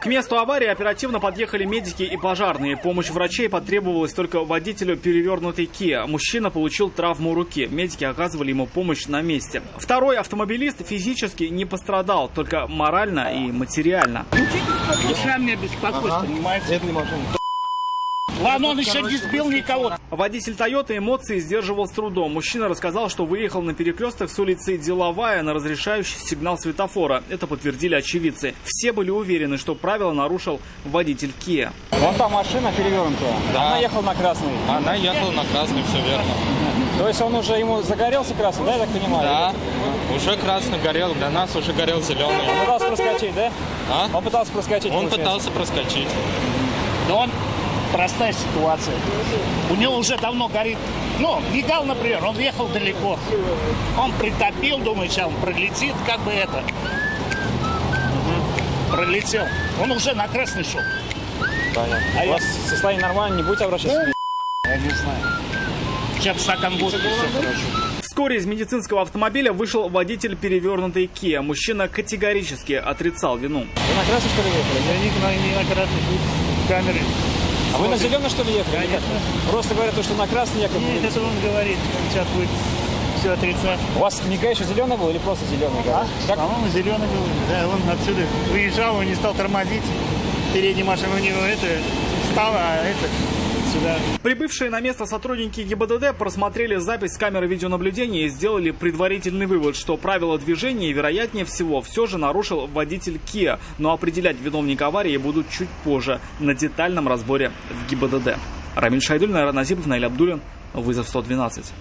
К месту аварии оперативно подъехали медики и пожарные. Помощь врачей потребовалась только водителю перевернутой Kia. Мужчина получил травму руки. Медики оказывали ему помощь на месте. Второй автомобилист физически не пострадал, только морально и материально. Душа меня беспокоит, понимаете? Ладно, он еще не сбил никого. Водитель «Тойоты» эмоции сдерживал с трудом. Мужчина рассказал, что выехал на перекресток с улицы Деловая на разрешающий сигнал светофора. Это подтвердили очевидцы. Все были уверены, что правила нарушил водитель Kia. Вон там машина перевернутая. Да. Она ехала на красный. Она ехала на красный, все верно. То есть он уже, ему загорелся красный, да, я так понимаю? Да, уже красный горел, для нас уже горел зеленый. Он пытался проскочить, да? А? Он пытался проскочить. Он пытался проскочить. Но он простая ситуация. У него уже давно горит. Ну, мигал, например, он ехал далеко. Он притопил, думает, сейчас он пролетит, как бы это. Пролетел. Он уже на красный шел. Понятно. А у вас состояние нормально, не будете обращаться? Я не знаю. Сейчас стакан водки, все хорошо. Вскоре из медицинского автомобиля вышел водитель перевернутой Kia. Мужчина категорически отрицал вину. Вы на красный, что ли, ехали? Я не на красный, тут камеры. А вы на зеленый, что ли, ехали? Конечно. Просто говорят, что на красный якобы. Нет, это он говорит, он сейчас будет все отрицать. У вас мигающий зеленый был или просто зеленый? А? По-моему, зеленый был. Да, он отсюда выезжал, он не стал тормозить. Передняя машина у него встала, а это сюда. Прибывшие на место сотрудники ГИБДД просмотрели запись с камеры видеонаблюдения и сделали предварительный вывод, что правила движения, вероятнее всего, все же нарушил водитель Kia. Но определять виновника аварии будут чуть позже, на детальном разборе в ГИБДД. Рамиль Шайдуллин, Назипов, Наиль Абдуллин. Вызов 112.